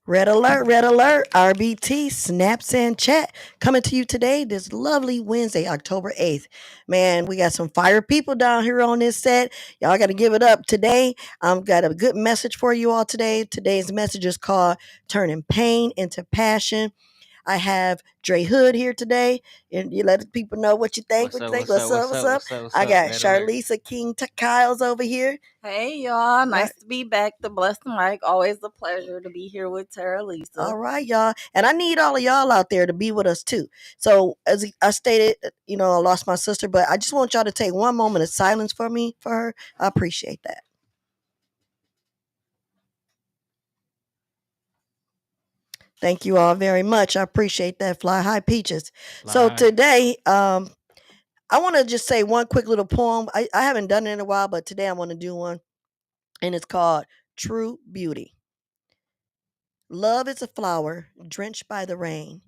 Red alert, RBT, Snaps and Chat. Coming to you today, this lovely Wednesday, October 8th. Man, we got some fire people down here on this set. Y'all got to give it up today. I've got a good message for you all today. Today's message is called Turning Pain into Passion. I have Dre Hood here today, and you let the people know what you think. What's What you up? think? What's What's up? up? What's What's up? up? What's up? What's I up? got Red alert. Charlisa King Kyles over here. Hey y'all, Right. nice to be back. The Blessed Mike. Always a pleasure to be here with Terralisa. All right, y'all. And I need all of y'all out there to be with us too. So, as I stated, I lost my sister, but I just want y'all to take one moment of silence for me, for her. I appreciate that. Thank you all very much. I appreciate that. Fly high peaches. So, Fly. today, I want to just say one quick little poem. I haven't done it in a while, but today I want to do one, and it's called True Beauty. Love is a flower drenched by the rain.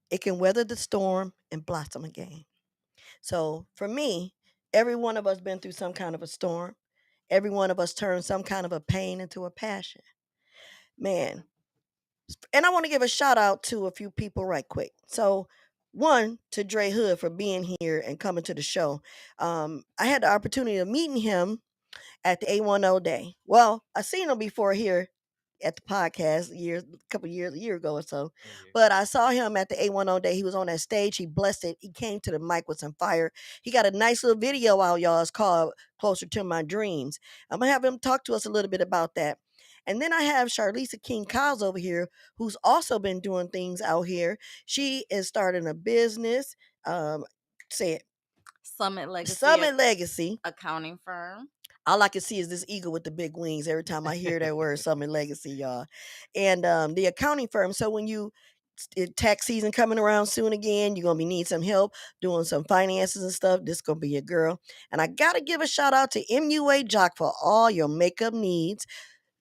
It can weather the storm and blossom again. So for me, every one of us been through some kind of a storm. Every one of us turned some kind of a pain into a passion. Man. And I want to give a shout out to a few people right quick. So one to Dre Hood for being here and coming to the show. I had the opportunity of meeting him at the A10 day. Well, I seen him before here at the podcast a year ago or so. But I saw him at the A10 day. He was on that stage. He blessed it. He came to the mic with some fire. He got a nice little video out, y'all. It's called Closer to My Dreams. I'm gonna have him talk to us a little bit about that. And then I have Charlisa King Kyles over here, who's also been doing things out here. She is starting a business. Say it. Summit Legacy Accounting firm. all I can see is this eagle with the big wings every time I hear that word Summit Legacy, y'all. And the accounting firm. So when tax season coming around soon again, you're gonna be need some help doing some finances and stuff. This gonna be your girl. And I gotta give a shout out to MUA Jock for all your makeup needs.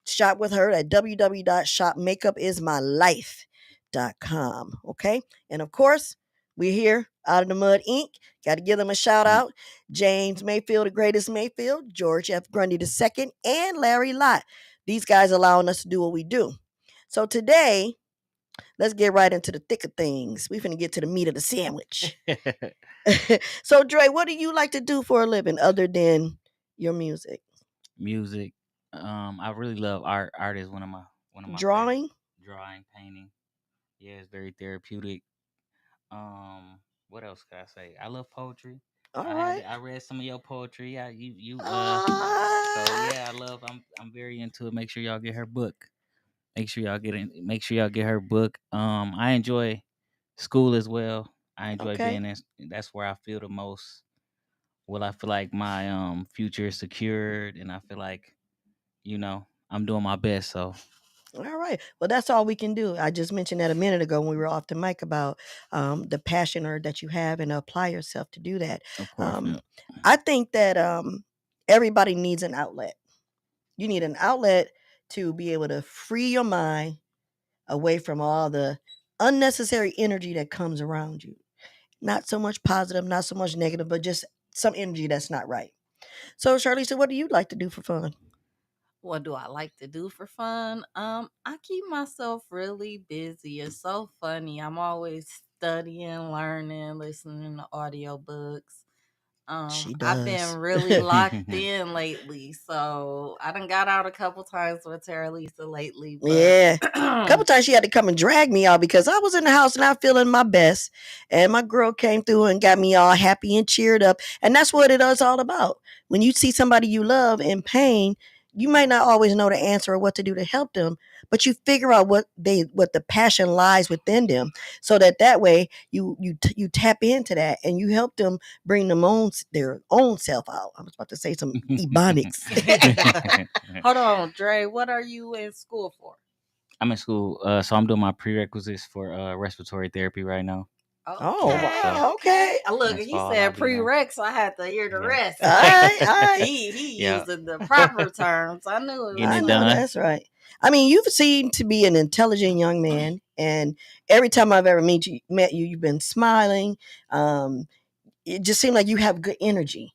Shop with her at www.shopmakeupIsmylife.com. Okay. And of course, we're here out of the mud Inc. Got to give them a shout out. James Mayfield, the greatest Mayfield, George F. Grundy II, and Larry Lott. These guys allowing us to do what we do. So today, let's get right into the thick of things. We finna get to the meat of the sandwich. So Dre, what do you like to do for a living other than your music? Music. I really love art. Art is one of my Drawing? favorites. Drawing, painting. Yeah, it's very therapeutic. What else could I say? I love poetry. All right. I read some of your poetry. So Ah. yeah, I'm very into it. Make sure y'all get her book. Make sure y'all get her book. I enjoy school as well. I enjoy Okay. being in. That's where I feel the most. Well, I feel like my future is secured, and I feel like I'm doing my best. So All right. Well, that's all we can do. I just mentioned that a minute ago when we were off the mic about the passion or that you have and apply yourself to do that. of course, yeah. I think that everybody needs an outlet. You need an outlet to be able to free your mind away from all the unnecessary energy that comes around you. Not so much positive, not so much negative, but just some energy that's not right. So, Charlize, what do you like to do for fun? What do I like to do for fun? I keep myself really busy. It's so funny. I'm always studying, learning, listening to audiobooks. She I've been does. really locked in lately, so I done got out a couple times with Terralisa lately, but Yeah. A couple times she had to come and drag me out because I was in the house not feeling my best. And my girl came through and got me all happy and cheered up. And that's what it is all about. When you see somebody you love in pain, you might not always know the answer or what to do to help them, but you figure out what the passion lies within them, so that way you tap into that and you help them bring their own self out. I was about to say some ebonics. hold on, Dre. What are you in school for? I'm in school, so I'm doing my prerequisites for respiratory therapy right now. Oh, Okay, wow. okay. Okay. Look, Next he fall I'll said be done. prereqs. So I had to hear the Yeah. rest. All right. All right. he Yeah. using the proper terms. I knew it. Getting I it know done. that's right. I mean, you've seemed to be an intelligent young man, and every time I've ever met you, you've been smiling. It just seemed like you have good energy.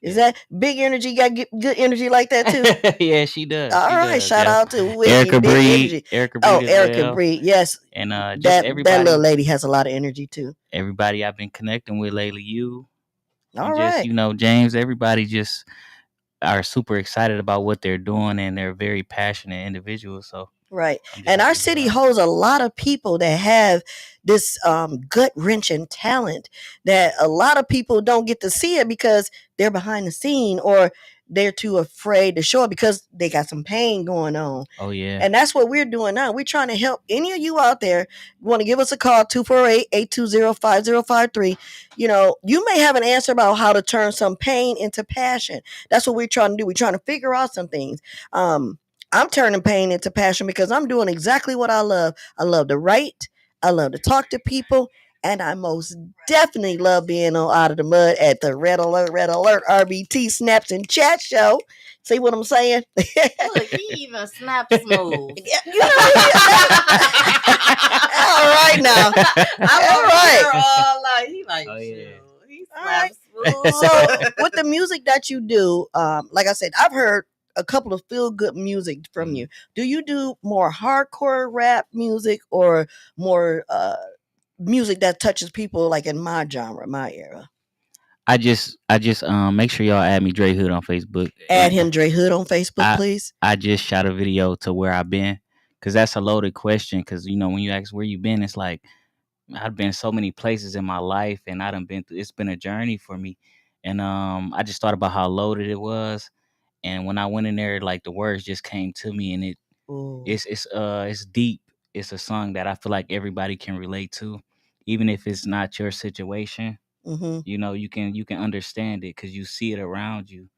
Is that big energy? Got good energy like that too? Yeah, she does. All She right, does. shout Yep. out to Whitney, Erica big Breed, energy. Erica Oh, Breed as Erica well, Bree, yes, and just that little everybody, lady has a lot of energy too. everybody I've been connecting with lately. You All and just right, James. Everybody just are super excited about what they're doing, and they're very passionate individuals. So right. I'm just And our happy to be city around. holds a lot of people that have this gut wrenching talent that a lot of people don't get to see it because they're behind the scene or they're too afraid to show it because they got some pain going on. Oh yeah. And that's what we're doing now. We're trying to help any of you out there. You want to give us a call, 248-820-5053. You may have an answer about how to turn some pain into passion. That's what we're trying to do. We're trying to figure out some things. Um, I'm turning pain into passion because I'm doing exactly what I love. I love to write. I love to talk to people. And I most definitely love being on Out of the Mud at the Red Alert RBT Snaps and Chat Show. See what I'm saying? Look, he even snaps smooth. Yeah, all right now. I'm All over right. here all like he like Oh shoot. yeah. He All right. snaps So smooth. with the music that you do, like I said, I've heard a couple of feel good music from you. Do you do more hardcore rap music or more music that touches people like in my genre, my era? I just make sure y'all add me Dre Hood on Facebook. Add him Dre Hood on Facebook, I please. I just shot a video to where I've been, cause that's a loaded question. Cause when you ask where you been, it's like I've been so many places in my life, and I done been through. It's been a journey for me, and I just thought about how loaded it was, and when I went in there, like the words just came to me, and Ooh. it's deep. It's a song that I feel like everybody can relate to, even if it's not your situation. Mm-hmm. You can understand it because you see it around you.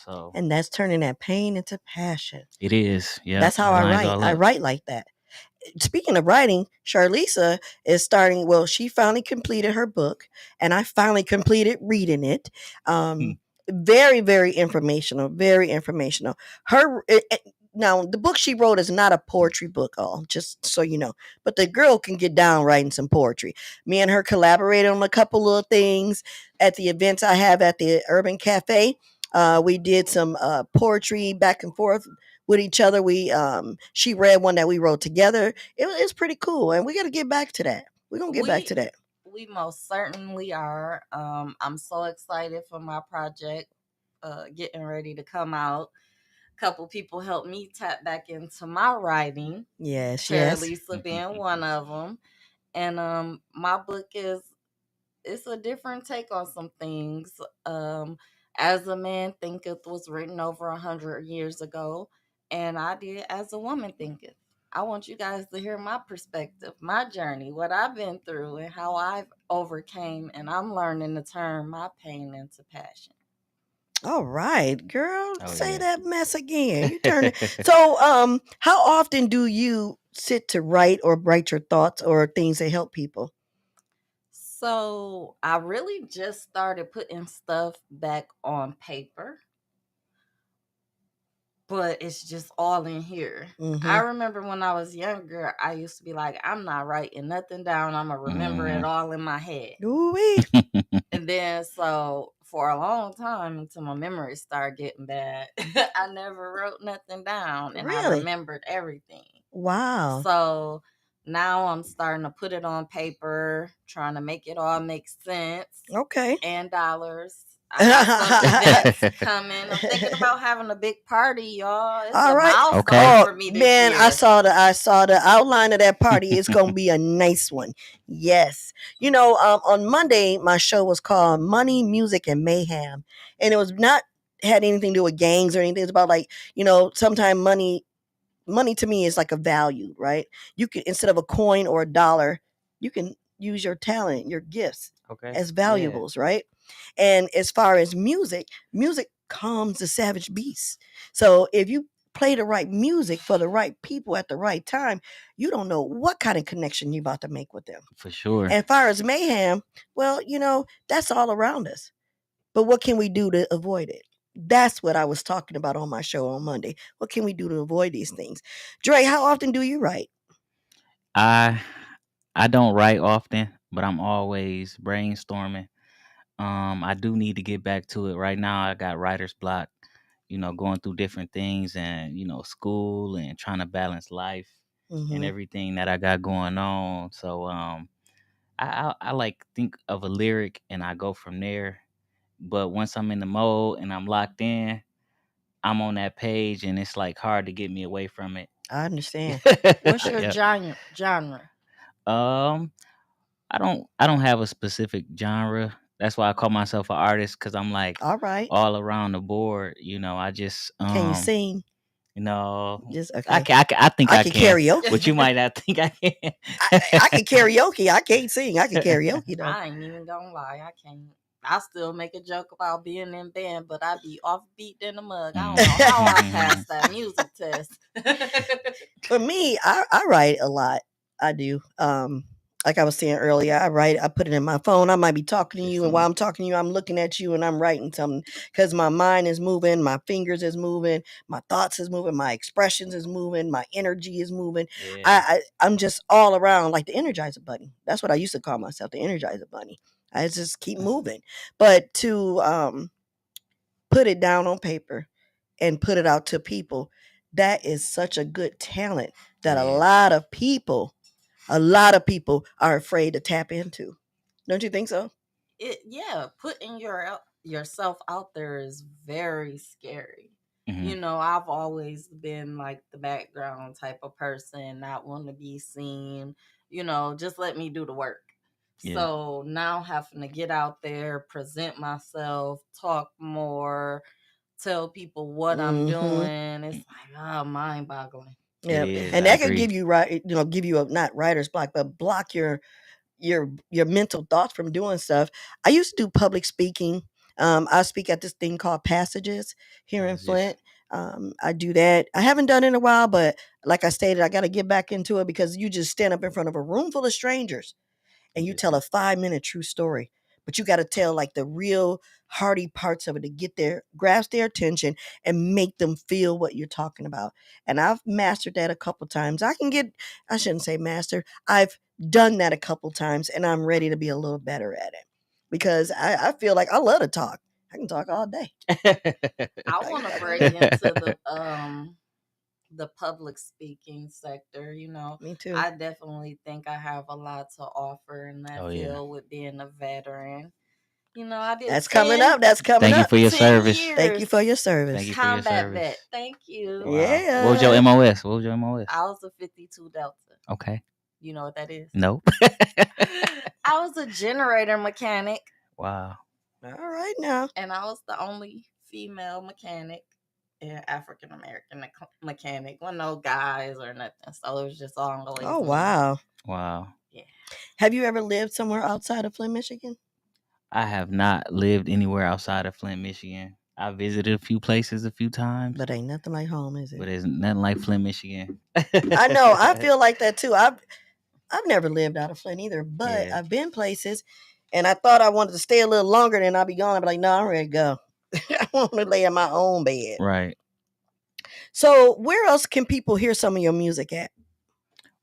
So And that's turning that pain into passion. it is. Yep, That's how it I lines write. all I up. write like that. Speaking of writing, Charlisa is starting. Well, she finally completed her book, and I finally completed reading it. Very, very informational. Very informational. Now the book she wrote is not a poetry book, all just so you know. But the girl can get down writing some poetry. Me and her collaborated on a couple of things at the events I have at the Urban Cafe. We did some poetry back and forth with each other. She read one that we wrote together. It's pretty cool, and we got to get back to that. We're gonna get back we to that. we most certainly are. I'm so excited for my project getting ready to come out. A couple people helped me tap back into my writing. Yes, yes. Terralisa being one of them. And my book is it's a different take on some things. As a man thinketh was written over 100 years ago, and I did as a woman thinketh. I want you guys to hear my perspective, my journey, what I've been through, and how I've overcame, and I'm learning to turn my pain into passion. All right, girl, Oh say yeah. that mess again. You turn it. So, how often do you sit to write or write your thoughts or things that help people? So I really just started putting stuff back on paper, but it's just all in here. I Mm-hmm. remember when I was younger, I used to be like, I'm not writing nothing down. I'm going to remember it Mhm. all in my head. Ooh-wee. And then, so for a long time until my memory started getting bad, I never wrote nothing down and I Really? remembered everything. Wow. So now I'm starting to put it on paper, trying to make it all make sense Okay. and dollars. I got some events coming. I'm thinking about having a big party, y'all. It's All a right. milestone Okay. Oh for me this man, I year. saw the outline of that party. It's gonna be a nice one. Yes. On Monday, my show was called Money, Music, and Mayhem. And it was not had anything to do with gangs or anything. It's about like, sometimes money to me is like a value, right? You can instead of a coin or a dollar, you can use your talent, your gifts Okay. as Yeah. valuables, right? And as far as music calms the savage beast. So if you play the right music for the right people at the right time, you don't know what kind of connection you're about to make with them. For sure. And as far as mayhem, well, that's all around us. But what can we do to avoid it? That's what I was talking about on my show on Monday. What can we do to avoid these things? Dre, how often do you write? I I don't write often, but I'm always brainstorming. I do need to get back to it. Right now, I got writer's block. Going through different things and school and trying to balance life and Mm-hmm. everything that I got going on. So I like think of a lyric and I go from there. But once I'm in the mode and I'm locked in, I'm on that page and it's like hard to get me away from it. I understand. What's your Yeah. genre? Um, I don't have a specific genre. That's why I call myself an artist because I'm like All right. all around the board. I just Can you sing? Just okay. I think I I can can, karaoke. but you might not think I can. I can karaoke. I can't sing. I can karaoke though. I ain't even gonna lie, I can't. I still make a joke about being in band, but I be off beat in the mug. I don't know how I passed that music test. For me, I write a lot. I do. Like I was saying earlier, I write. I put it in my phone. I might be talking to you, and while I'm talking to you, I'm looking at you, and I'm writing something because my mind is moving, my fingers is moving, my thoughts is moving, my expressions is moving, my energy is moving. Yeah. I'm just all around like the Energizer Bunny. That's what I used to call myself, the Energizer Bunny. I just keep moving, but to put it down on paper and put it out to people, that is such a good talent that It a is. lot of people are afraid to tap into. Don't you think so? Putting yourself out there is very scary. Mhm. I've always been like the background type of person, not want to be seen. Just let me do the work. Yeah. So now having to get out there, present myself, talk more, tell people what I'm doing, it's like mind boggling. It Yeah, is. and I that could agree. give you a not writer's block, but block your mental thoughts from doing stuff. I used to do public speaking. I speak at this thing called Passages here in Passages. Flint. I do that. I haven't done it in a while, but like I stated, I got to get back into it because you just stand up in front of a room full of strangers and you tell a 5-minute true story. But you got to tell like the real hearty parts of it to get their grasp their attention and make them feel what you're talking about. And I've mastered that a couple times. I shouldn't say mastered. I've done that a couple times and I'm ready to be a little better at it because I feel like I love to talk. I can talk all day. I want to break into the public speaking sector. Me too. I definitely think I have a lot to offer in that field with being a veteran. I did That's coming up. That's coming Thank you up. for your 10 service. years. Thank you for your service. Thank you for your Combat service. vet. Thank you. Wow. Yeah. What was your MOS? What was your MOS? I was a 52 Delta. Okay. You know what that is? Nope. I was a generator mechanic. Wow. All right now. And I was the only female mechanic and African American mechanic. Well, no guys or nothing. So it was just always. Oh wow. Wow. Yeah. Have you ever lived somewhere outside of Flint, Michigan? I have not lived anywhere outside of Flint, Michigan. I visited a few places a few times, But ain't nothing like home, is it? but it's nothing like Flint, Michigan. I know. I feel like that too. I've never lived out of Flint either, but Yeah. I've been places, and I thought I wanted to stay a little longer, then I'll be gone. I'll be like, no, I'm ready to go. I want to lay in my own bed. Right. So, where else can people hear some of your music at?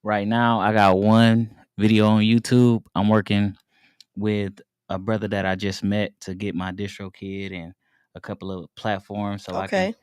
Right now, I got one video on YouTube. I'm working with a brother that I just met to get my distro kid and a couple of platforms so I can. Okay.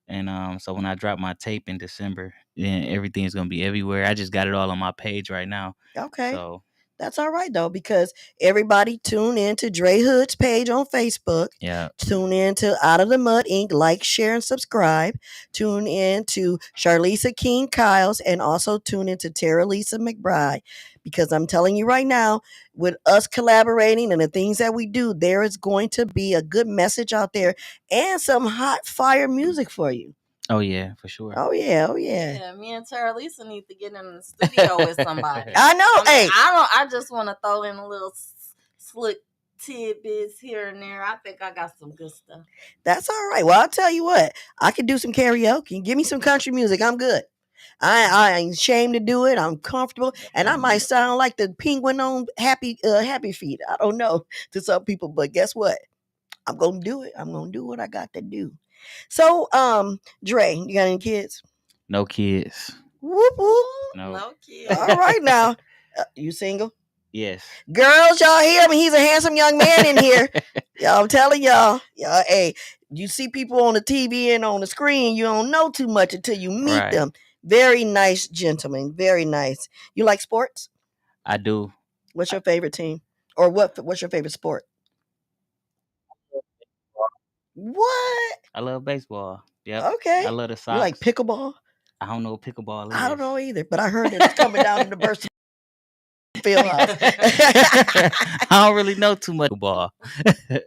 And so when I drop my tape in December, then everything's gonna be everywhere. I just got it all on my page right now. Okay. So That's all right though, because everybody tune in to Dre Hood's page on Facebook. yeah, Tune in to Out of the Mud Inc. Like, share, and subscribe. Tune in to Charlisa King Kyles and also tune in to Terralisa McBride. Because I'm telling you right now, with us collaborating and the things that we do, there is going to be a good message out there and some hot fire music for you. oh yeah, for sure. Oh yeah, oh yeah. Yeah, me and Terralisa need to get in the studio with somebody. I know. Hey, I just want to throw in a little slick tidbits here and there. I think I got some good stuff. that's all right. Well, I'll tell you what, I can do some karaoke. Give me some country music. I'm good. I ain't ashamed to do it. I'm comfortable, and I might sound like the penguin on Happy Feet. I don't know to some people, but guess what? I'm gonna do it. I'm gonna do what I got to do. So, Dre, you got any kids? No kids. Whoop whoop. No. No kids. All right now, you single? Yes. Girls, y'all hear me? He's a handsome young man in here. Y'all, I'm telling y'all. Y'all, hey, you see people on the TV and on the screen, you don't know too much until you meet Right. them. Very nice gentleman. Very nice. You like sports? I do. What's your favorite team? Or what's your favorite sport? What? I love baseball. Yep. I Okay. love the You like Sox. pickleball? I don't know what pickleball I don't is. know either, but I heard that it's coming down to the Bursting Field House. I don't really know too much ball,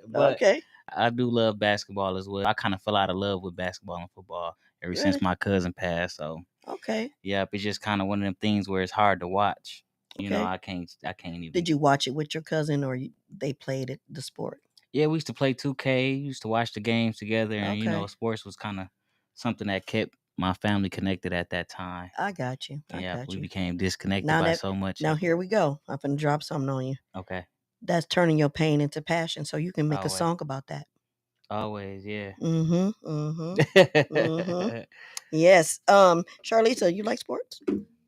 but Okay. I do love basketball as well. I kind of fell out of love with basketball and football ever since Really? my cousin passed. So, Okay. yep, it's just kind of one of them things where it's hard to watch. You know, Okay. I can't even. Did you watch it with your cousin or they played it, the sport? Yeah, we used to play 2K. Used to watch the games together, and Okay. sports was kind of something that kept my family connected at that time. I got you. I Yeah, got we you. became disconnected Now by that so much. now here we go. I'm gonna drop something on you. Okay. That's turning your pain into passion, so you can make a Always. song about that. Always, yeah. Yes. Charlisa, you like sports?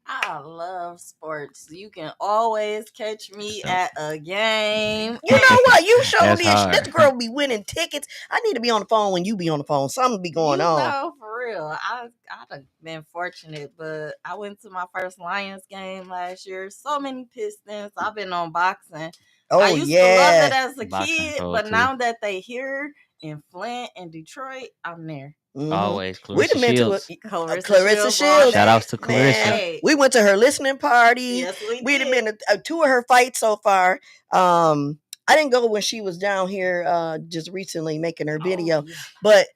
I love sports. You can always catch me So- at a game. You know what? You showed That's this. hard. This girl be winning tickets. I need to be on the phone when you be on the phone. Something be going You on. know, for real. I've been fortunate, but I went to my first Lions game last year. So many Pistons. I've been on boxing. I Oh used to love it yeah. as a Boxing kid, cold but too. now that they here in Flint and Detroit, I'm there. Always. We Clarissa done been to Shields. Clarissa Shields. Shout outs to Man, Clarissa. Hey, we went to her listening party. yes, We done been to two of her fights so far. I didn't go when she was down here just recently making her video, Oh, yeah. but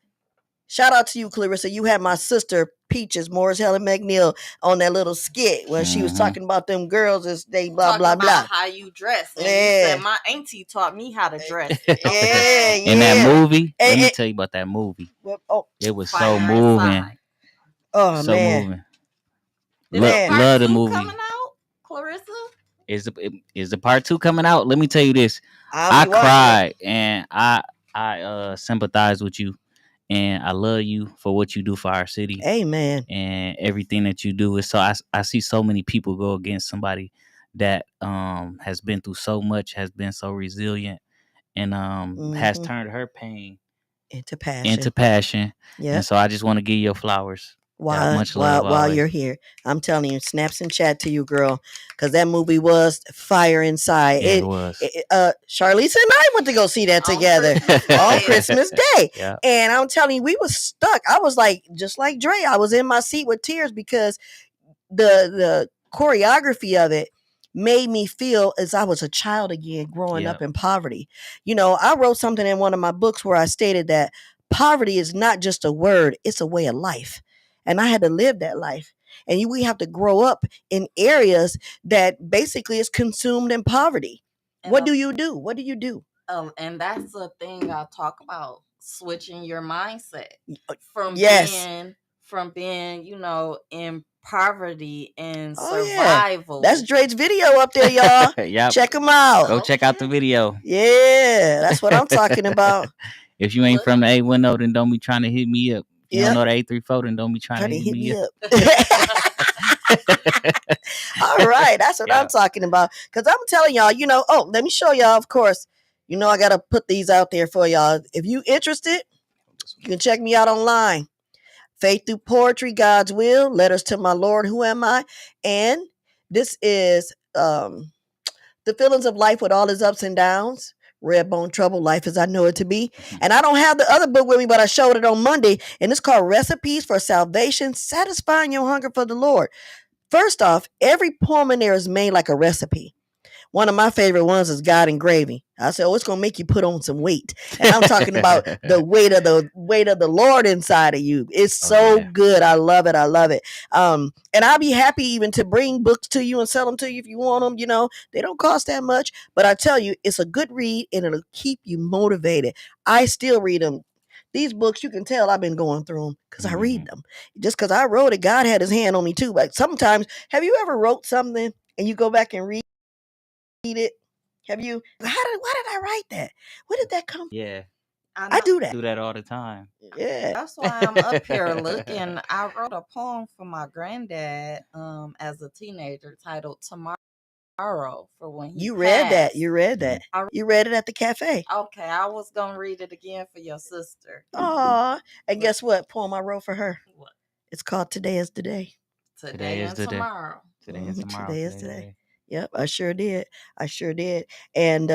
shout out to you, Clarissa. You had my sister Peaches, Morris Helen McNeil, on that little skit when she was talking about them girls as they blah Talking blah about blah. how you dress, and you Yeah. said my auntie taught me how to dress. Yeah, Okay. In that yeah. movie, let me And- tell you about that movie. well, oh, It was so Fire moving. inside. oh So man, moving. Is man. part Love the 2 movie. coming out, Clarissa? Is the part 2 coming out? Let me tell you this. I'll I be watching it. cried and I sympathize with you, and I love you for what you do for our city Amen. and everything that you do. Is so I see so many people go against somebody that has been through so much, has been so resilient, and has turned her pain Into passion. into passion. Yeah. And so I just want to give you your flowers. Much love While always. you're here, I'm telling you, snaps and chat to you, girl, because that movie was fire inside. Yeah, it was. Charlisa and I went to go see that On together Christmas Day. on Christmas Day, Yeah. and I'm telling you, we was stuck. I was like, just like Dre, I was in my seat with tears because the choreography of it made me feel as I was a child again, growing Yeah. up in poverty. You know, I wrote something in one of my books where I stated that poverty is not just a word, it's a way of life. And I had to live that life. And we have to grow up in areas that basically is consumed in poverty. And What do you do? What do you do? And that's the thing I talk about, switching your mindset from Yes. being, you know, in poverty and Oh, survival. yeah. That's Drake's video up there, y'all. Yep. Check him out. Go check out the video. Yeah, that's what I'm talking about. If you ain't from the A10, then don't be trying to hit me up. If you don't know the 834, then don't be trying to hit me up. All right, that's what I'm talking about. Because I'm telling y'all, you know, let me show y'all, of course. You know, I got to put these out there for y'all. If you interested, you can check me out online. Faith Through Poetry, God's Will, Letters to My Lord, Who Am I? And this is The Feelings of Life with All Its Ups and Downs. Red Bone Trouble, Life as I Know It to Be. And I don't have the other book with me, but I showed it on Monday. And it's called Recipes for Salvation, Satisfying Your Hunger for the Lord. First off, every poem in there is made like a recipe. One of my favorite ones is God and Gravy. I said, it's gonna make you put on some weight. And I'm talking about the weight of the Lord inside of you. It's so good. I love it. I love it. And I'll be happy even to bring books to you and sell them to you if you want them. You know, they don't cost that much. But I tell you, it's a good read and it'll keep you motivated. I still read them. These books, you can tell I've been going through them because I read them. Just because I wrote it, God had his hand on me too. But sometimes, have you ever wrote something and you go back and read it? Have you? Why did I write that? Where did that come? Yeah. I do that. Do that all the time. Yeah. That's why I'm up here looking. I wrote a poem for my granddad as a teenager titled Tomorrow. tomorrow for when he You read that. passed. You read that. I, You read it at the cafe. okay, I was gonna read it again for your sister. Aw. And But guess what poem I wrote for her? what? It's called Today is the Day. Today Today is and the day. tomorrow. Today and tomorrow. Today is Today's the today. day. Yep, I sure did. I sure did. And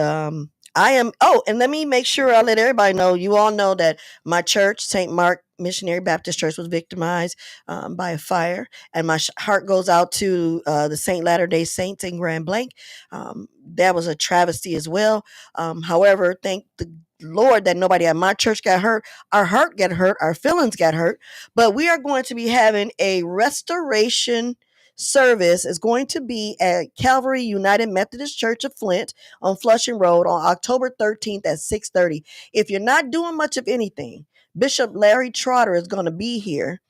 I am and let me make sure I let everybody know. You all know that my church, St. Mark Missionary Baptist Church, was victimized by a fire. And my heart goes out to the St. Latter-day Saints in Grand Blanc. That was a travesty as well. However, thank the Lord that nobody at my church got hurt. Our heart got hurt. Our feelings got hurt. But we are going to be having a restoration service. Is going to be at Calvary United Methodist Church of Flint on Flushing Road on October 13th at 6:30. If you're not doing much of anything, Bishop Larry Trotter is going to be here.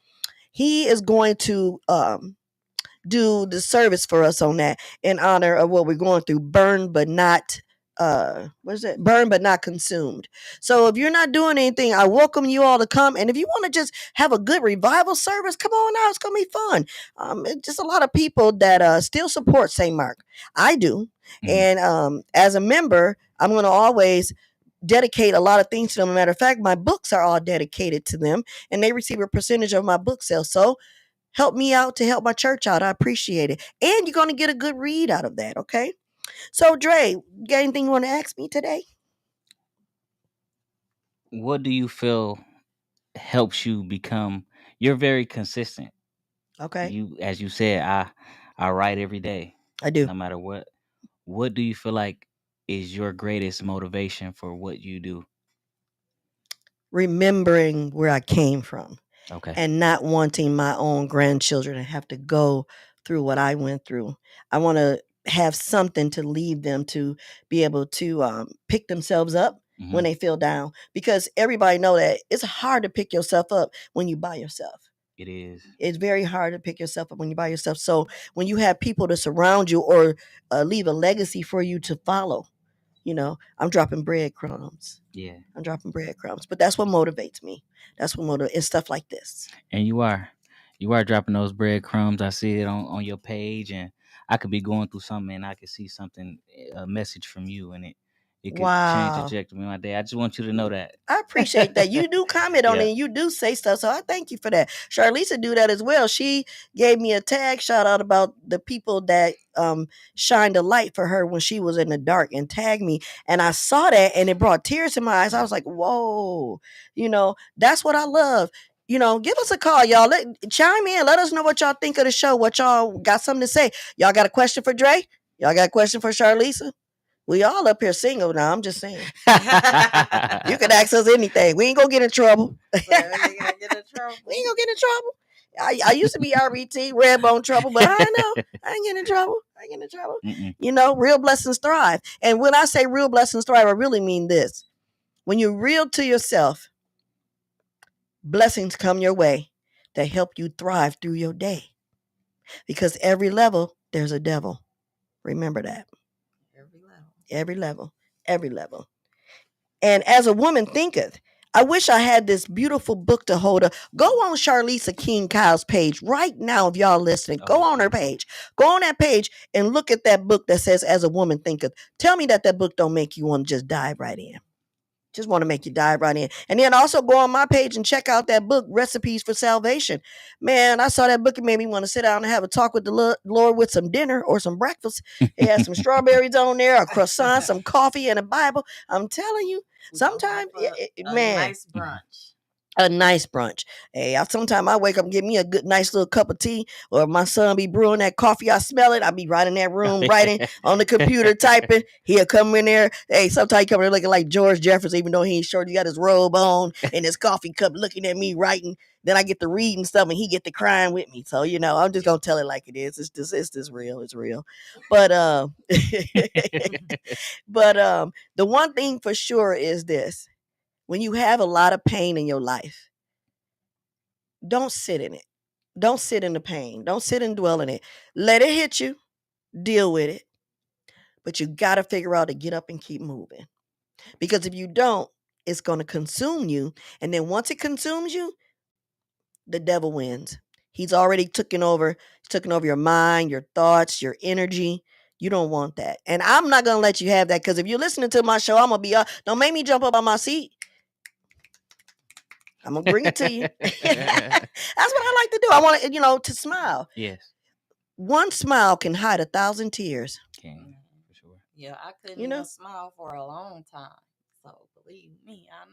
He is going to do the service for us on that in honor of what we're going through. Burn but not what is it? Burn but not consumed. So if you're not doing anything, I welcome you all to come. And if you want to just have a good revival service, come on out. It's gonna be fun. It's just a lot of people that still support St. Mark. I do. And as a member, I'm gonna always dedicate a lot of things to them. As a matter of fact, my books are all dedicated to them, and they receive a percentage of my book sales. So help me out to help my church out. I appreciate it. And you're going to get a good read out of that, okay? So, Dre, got anything you want to ask me today? What do you feel helps you become? You're very consistent. Okay, You, as you said, I write every day, I do. no matter what. What do you feel like is your greatest motivation for what you do? Remembering where I came from Okay. and not wanting my own grandchildren to have to go through what I went through. I want to have something to leave them to be able to pick themselves up when they feel down, because everybody know that it's hard to pick yourself up when you by yourself. It is. It's very hard to pick yourself up when you're by yourself. So when you have people to surround you or leave a legacy for you to follow, I'm dropping breadcrumbs. Yeah. I'm dropping breadcrumbs. But that's what motivates me. That's what motivates. It's stuff like this. And you are dropping those breadcrumbs. I see it on your page, and I could be going through something, and I could see something, a message from you, and it could change the Wow. trajectory of my day. I just want you to know that. I appreciate that. You do comment on Yeah. it and you do say stuff. So I thank you for that. Charlisa do that as well. She gave me a tag shout out about the people that shined a light for her when she was in the dark and tagged me. And I saw that and it brought tears to my eyes. I was like, whoa, that's what I love. Give us a call, y'all. Chime in. Let us know what y'all think of the show. What y'all got something to say. Y'all got a question for Dre? Y'all got a question for Charlisa? We all up here single now. I'm just saying. You can ask us anything. We ain't gonna get in trouble. So you gotta get in trouble. We ain't gonna get in trouble. I used to be RBT, red bone trouble, but I know I ain't getting in trouble. I ain't getting in trouble. Real blessings thrive. And when I say real blessings thrive, I really mean this. When you're real to yourself, blessings come your way that help you thrive through your day. Because every level, there's a devil. Remember that. Every level. Every level. Every level. And as a woman thinketh, I wish I had this beautiful book to hold up. Go on Charlisa King Kyle's page right now if y'all listening. Go on her page. Go on that page and look at that book that says As a Woman Thinketh. Tell me that book don't make you want to just dive right in. Just want to make you dive right in. And then also go on my page and check out that book, Recipes for Salvation. Man, I saw that book. It made me want to sit down and have a talk with the Lord with some dinner or some breakfast. It has some strawberries on there, a croissant, some coffee, and a Bible. I'm telling you, sometimes, man. Nice brunch. A nice brunch. Hey, sometimes I wake up and get me a good, nice little cup of tea, or if my son be brewing that coffee, I smell it. I be right in that room writing on the computer, typing. He'll come in there. Hey, sometimes he come in there looking like George Jefferson, even though he ain't short. He got his robe on and his coffee cup, looking at me writing. Then I get to reading stuff, and he get to crying with me. So I'm just gonna tell it like it is. It's just real. It's real. But the one thing for sure is this. When you have a lot of pain in your life, don't sit in it. Don't sit in the pain. Don't sit and dwell in it. Let it hit you. Deal with it. But you got to figure out to get up and keep moving. Because if you don't, it's going to consume you. And then once it consumes you, the devil wins. He's already taken over your mind, your thoughts, your energy. You don't want that. And I'm not going to let you have that, because if you're listening to my show, I'm going to be don't make me jump up on my seat. I'm going to bring it to you. That's what I like to do. I want to, to smile. Yes. One smile can hide 1,000 tears. Can, for sure. Yeah, I couldn't even smile for a long time. So believe me, I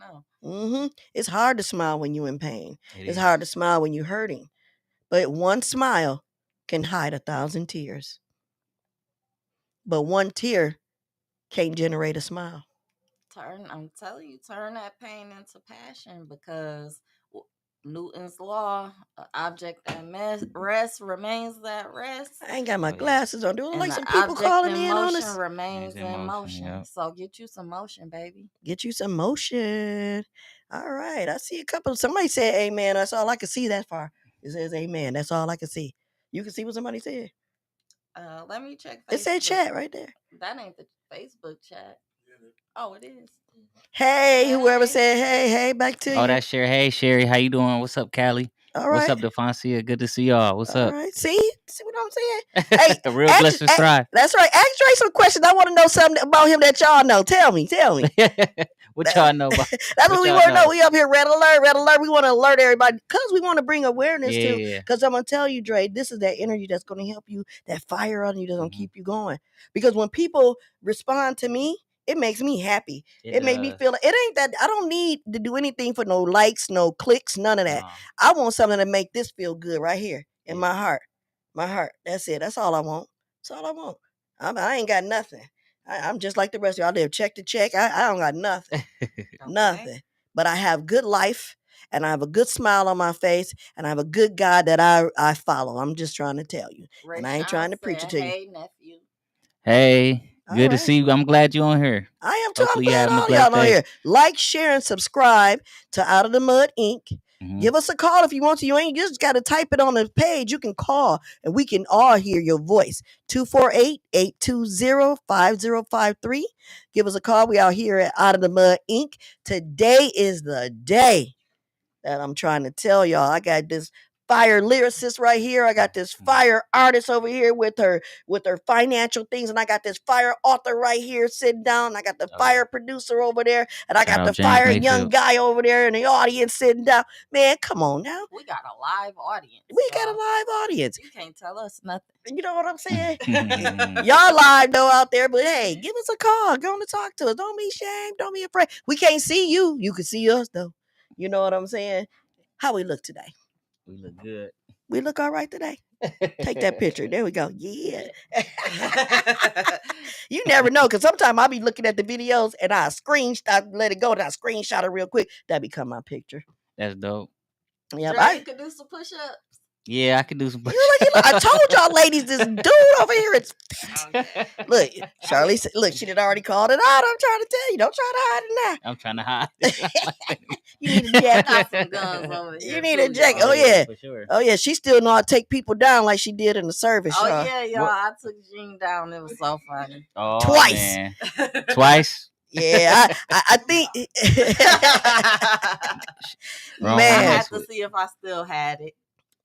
know. It's hard to smile when you're in pain. It's is. hard to smile when you're hurting. But one smile can hide 1,000 tears. But one tear can't generate a smile. I'm telling you, turn that pain into passion, because Newton's law, object that rest remains at rest. I ain't got my glasses on. Do I look like some people object calling in in on motion us? remains in motion. Yep. So get you some motion, baby. Get you some motion. All right. I see a couple. Somebody said amen. That's all I can see that far. It says amen. That's all I can see. You can see what somebody said? Let me check Facebook. It said chat right there. That ain't the Facebook chat. Oh, it is. Hey, whoever said hey, back to you. Oh, that's Sherry. Hey, Sherry, how you doing? What's up, Callie? All right. What's up, Defoncia? Good to see y'all. What's up? All right. See what I'm saying? Hey, the real blessings thrive. That's right. Ask Dre some questions. I want to know something about him that y'all know. Tell me. What y'all know about? That's what we want to know. We up here, red alert. We want to alert everybody, because we want to bring awareness to. Because I'm gonna tell you, Dre, this is that energy that's gonna help you, that fire on you that's gonna keep you going. Because when people respond to me, it makes me happy. It makes me feel. It ain't that I don't need to do anything for no likes, no clicks, none of that. I want something to make this feel good right here in my heart. My heart. That's it. That's all I want. That's all I want. I ain't got nothing. I'm just like the rest of y'all. I live check to check. I don't got nothing. Nothing. But I have good life, and I have a good smile on my face, and I have a good God that I follow. I'm just trying to tell you. And I ain't trying to preach it to you. Hey, nephew. Hey. Good to see you. I'm glad you're on here. I am too. I'm glad all y'all on here. Like, share, and subscribe to Out of the Mud Inc. Give us a call if you want to. You ain't just got to type it on the page. You can call, and we can all hear your voice. 248-820-5053. Give us a call. We out here at Out of the Mud Inc. Today is the day that I'm trying to tell y'all. I got this fire lyricist right here. I got this fire artist over here with her financial things, and I got this fire author right here sitting down. I got the fire producer over there, and I got the fire young guy over there in the audience sitting down. Man, come on now. We got a live audience. You can't tell us nothing. You know what I'm saying? Y'all live though out there, but hey, give us a call. Go on to talk to us. Don't be ashamed. Don't be afraid. We can't see you. You can see us though. You know what I'm saying? How we look today? We look good. We look all right today. Take that picture. There we go. Yeah. You never know, because sometimes I'll be looking at the videos and I let it go, and I screenshot it real quick. That become my picture. That's dope. Yeah, you could do some push-ups. Yeah, I can do some push-ups. I told y'all ladies, this dude over here is look, Charlisa, look, she did already called it out. I'm trying to tell you, don't try to hide it now. I'm trying to hide. You need a jacket. Got some guns over here. You need a jacket. Oh yeah. For sure. Oh yeah. She still know how to take people down like she did in the service. Oh y'all. Yeah, y'all. I took Jean down. It was so funny. Oh, twice. Man. Twice. Yeah, I think. Man, I had to see if I still had it.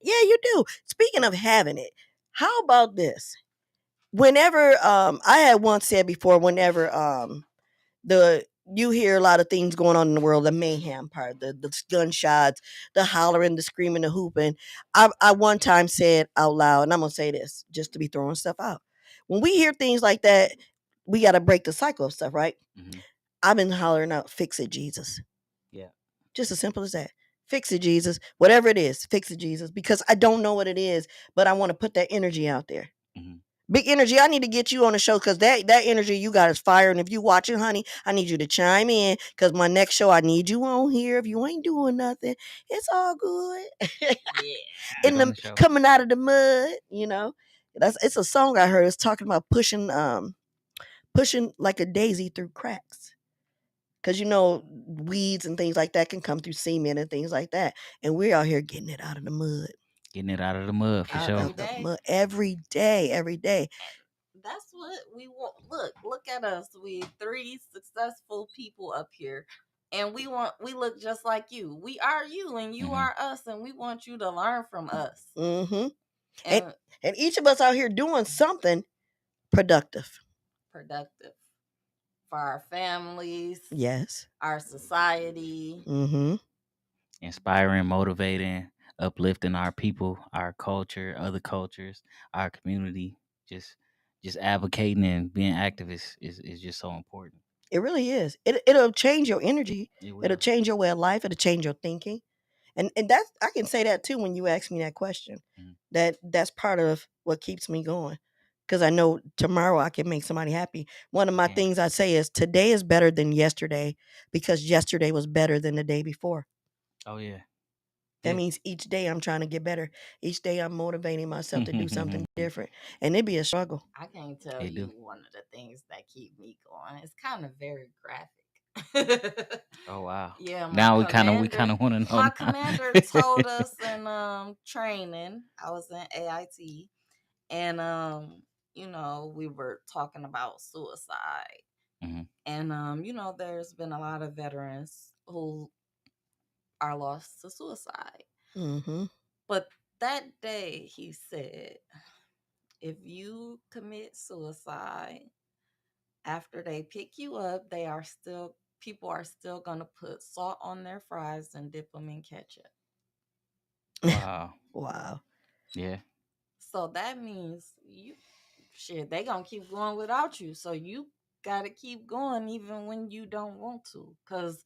Yeah, you do. Speaking of having it, how about this? Whenever I had once said before, whenever you hear a lot of things going on in the world, the mayhem part, the gunshots, the hollering, the screaming, the hooping. I one time said out loud, and I'm gonna say this just to be throwing stuff out. When we hear things like that, we got to break the cycle of stuff, right? Mm-hmm. I've been hollering out, "Fix it, Jesus." Yeah, just as simple as that. Fix it, Jesus. Whatever it is, fix it, Jesus. Because I don't know what it is, but I want to put that energy out there. Mm-hmm. Big energy. I need to get you on the show, because that energy you got is fire. And if you watching, honey, I need you to chime in, because my next show, I need you on here. If you ain't doing nothing, it's all good. Yeah. Coming out of the mud, it's a song I heard. It's talking about pushing like a daisy through cracks. Because, weeds and things like that can come through cement and things like that. And we're out here getting it out of the mud. Getting it out of the mud, for sure. Every day. That's what we want. Look at us. We 3 successful people up here. And we look just like you. We are you, and you are us. And we want you to learn from us. Mm-hmm. And each of us out here doing something Productive. productive for our families, Yes. our society. Mm-hmm. Inspiring, motivating, uplifting our people, our culture, other cultures, our community. Just just advocating and being activists is just so important. It really is. It'll change your energy. It It'll will. change your way of life. It'll change your thinking. And that's I can say that too when you ask me that question. Mhm. That's part of what keeps me going. Because I know tomorrow I can make somebody happy. One of You my can. things I say is today is better than yesterday because yesterday was better than the day before. Oh yeah. That Yeah. means each day I'm trying to get better. Each day I'm motivating myself to do something different. And it'd be a struggle. I can't tell They you do. one of the things that keep me going. It's kind of very graphic. Oh wow. Yeah, Now we kinda wanna know my now. commander told us in training. I was in AIT, and we were talking about suicide. Mhm. And there's been a lot of veterans who are lost to suicide. Mm-hmm. But that day he said, if you commit suicide after they pick you up, people are still gonna put salt on their fries and dip them in ketchup. Wow. Wow. Yeah. So that means they gonna keep going without you. So you gotta keep going even when you don't want to, cause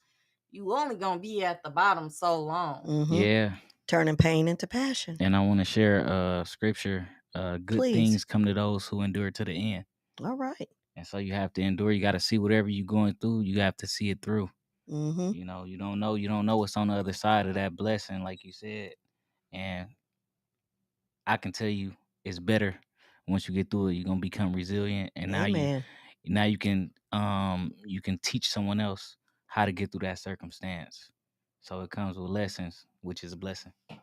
you only gonna be at the bottom so long. Mm-hmm. Yeah. Turning pain into passion. And I want to share scripture. Good Please. things come to those who endure to the end. All right. And so you have to endure. You got to see whatever you're going through. You have to see it through. Mm-hmm. You don't know. You don't know what's on the other side of that blessing, like you said. And I can tell you, it's better once you get through it. You're gonna become resilient, and Amen. now you can teach someone else how to get through that circumstance. So it comes with lessons, which is a blessing. Yeah,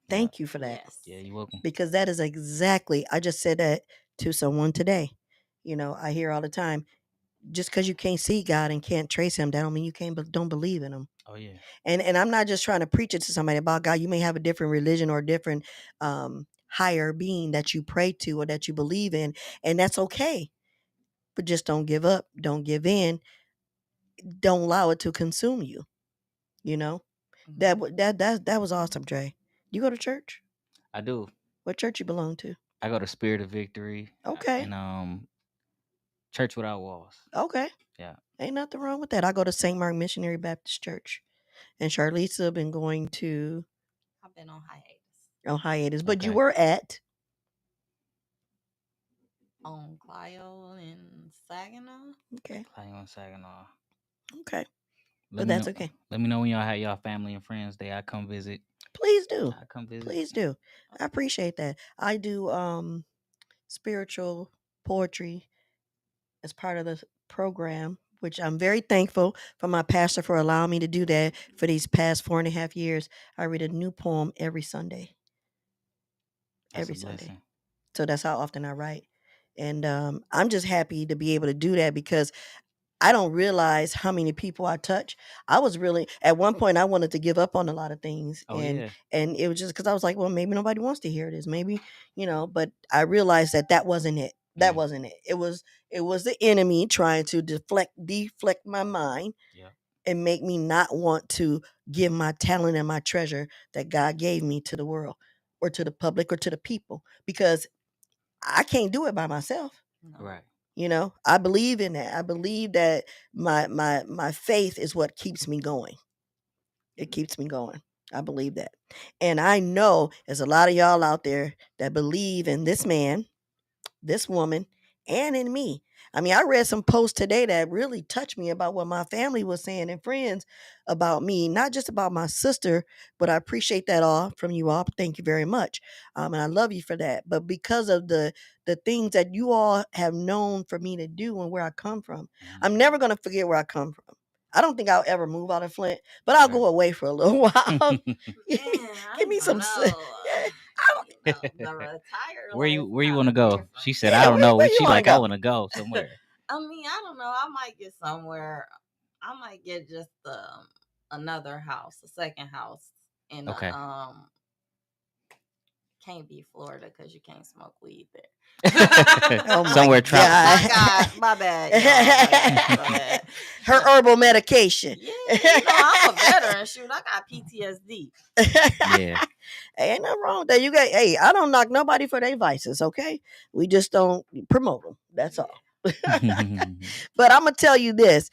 Thank you for that. Yes. yeah, you're welcome. Because that is exactly I just said that to someone today. I hear all the time, just because you can't see God and can't trace him, that don't mean you can't don't believe in him. Oh yeah, And I'm not just trying to preach it to somebody about God. You may have a different religion or a different higher being that you pray to or that you believe in, and that's okay. But just don't give up, don't give in, don't allow it to consume you. You know that Mhm. wa- that was awesome, Dre. You go to church? I do. What church you belong to? I go to Spirit of Victory Okay, and Church Without Walls. okay, Yeah. ain't nothing wrong with that. I go to St. Mark Missionary Baptist Church, and Charlisa been going to I've been on hiatus hiatus, but you Okay. were at on Clio and Saginaw. okay, Playing on Saginaw. okay, Let but me that's know. okay. Let me know when y'all have y'all family and friends day. I come visit. Please do, I come visit. please do. I appreciate that. I do spiritual poetry as part of the program, which I'm very thankful for my pastor for allowing me to do that for these past 4.5 years. I read a new poem every Sunday. That's a Every Sunday. blessing. So that's how often I write. And I'm just happy to be able to do that because I don't realize how many people I touch. I was really at one point I wanted to give up on a lot of things, Oh and yeah. and it was just because I was like, well, maybe nobody wants to hear this, maybe But I realized that wasn't it. That Mm, wasn't it. It was the enemy trying to deflect my mind yeah. and make me not want to give my talent and my treasure that God gave me to the world or to the public or to the people because I can't do it by myself. No. Right. I believe in that. I believe that my faith is what keeps me going. It keeps me going. I believe that. And I know there's a lot of y'all out there that believe in this man, this woman, and in me. I mean, I read some posts today that really touched me about what my family was saying and friends about me, not just about my sister, but I appreciate that all from you all. Thank you very much. And I love you for that. But because of the things that you all have known for me to do and where I come from, Mhm. I'm never gonna forget where I come from. I don't think I'll ever move out of Flint, but I'll Right. go away for a little while. Man, I Give me don't some. know. Yeah, The retired Where you life where you kind want to of go? She different. said, I yeah. don't know. Where you She want to like, I go? want to go somewhere. I mean, I don't know. I might get somewhere. I might get just another house, a second house in Okay. a can't be Florida because you can't smoke weed there. Oh my Somewhere tropical. My God. God, my bad, y'all. My bad. Her herbal medication. Yeah, I'm a veteran. Shoot, I got PTSD. Yeah. Hey, ain't nothing wrong with that. Hey, I don't knock nobody for their vices, okay? We just don't promote them. That's all. But I'm gonna tell you this.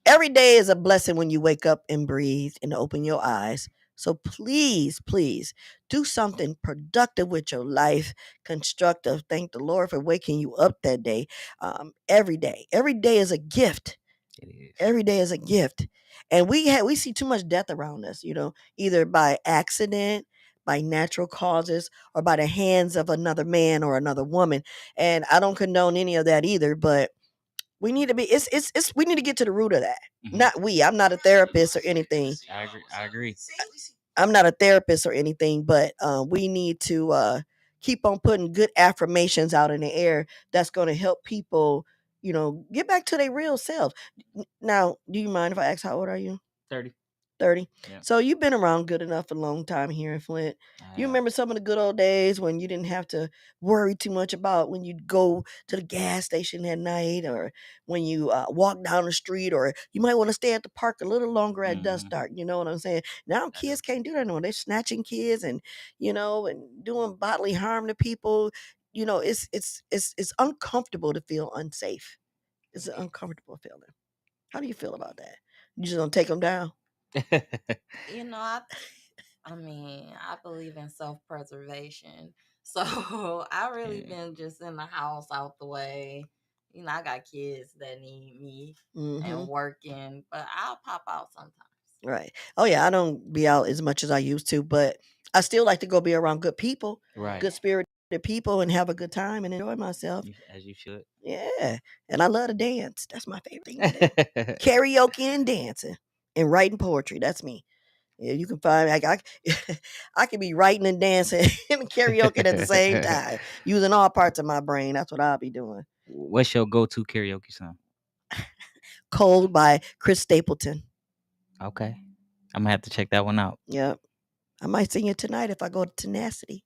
Every day is a blessing when you wake up and breathe and open your eyes. So please, please do something productive with your life, constructive. Thank the Lord for waking you up that day. Every day. Every day is a gift. It is. Every day is a gift. And we see too much death around us, either by accident, by natural causes, or by the hands of another man or another woman. And I don't condone any of that either, but we need to be it's we need to get to the root of that. Not I'm not a therapist or anything. I agree. I'm not a therapist or anything, but we need to keep on putting good affirmations out in the air that's going to help people, get back to their real self. Now, do you mind if I ask how old are you? 30. 30. Yeah. So you've been around good enough for a long time here in Flint. You remember some of the good old days when you didn't have to worry too much about when you'd go to the gas station at night, or when you walk down the street, or you might want to stay at the park a little longer at dusk dark. You know what I'm saying? Now kids can't do that anymore. They're snatching kids and and doing bodily harm to people. It's uncomfortable to feel unsafe. It's an uncomfortable feeling. How do you feel about that? You just gonna take them down? I mean, I believe in self-preservation. So I really been just in the house out the way. I got kids that need me and working, but I'll pop out sometimes. Right. Oh yeah, I don't be out as much as I used to, but I still like to go be around good people, Right. good spirited people, and have a good time and enjoy myself. As you should. Yeah. And I love to dance. That's my favorite thing to do. Karaoke and dancing and writing poetry. That's me. Yeah, you can find I can be writing and dancing and karaoke at the same time, using all parts of my brain. That's what I'll be doing. What's your go-to karaoke song? Cold by Chris Stapleton. Okay. I'm gonna have to check that one out. Yep. I might sing it tonight if I go to Tenacity.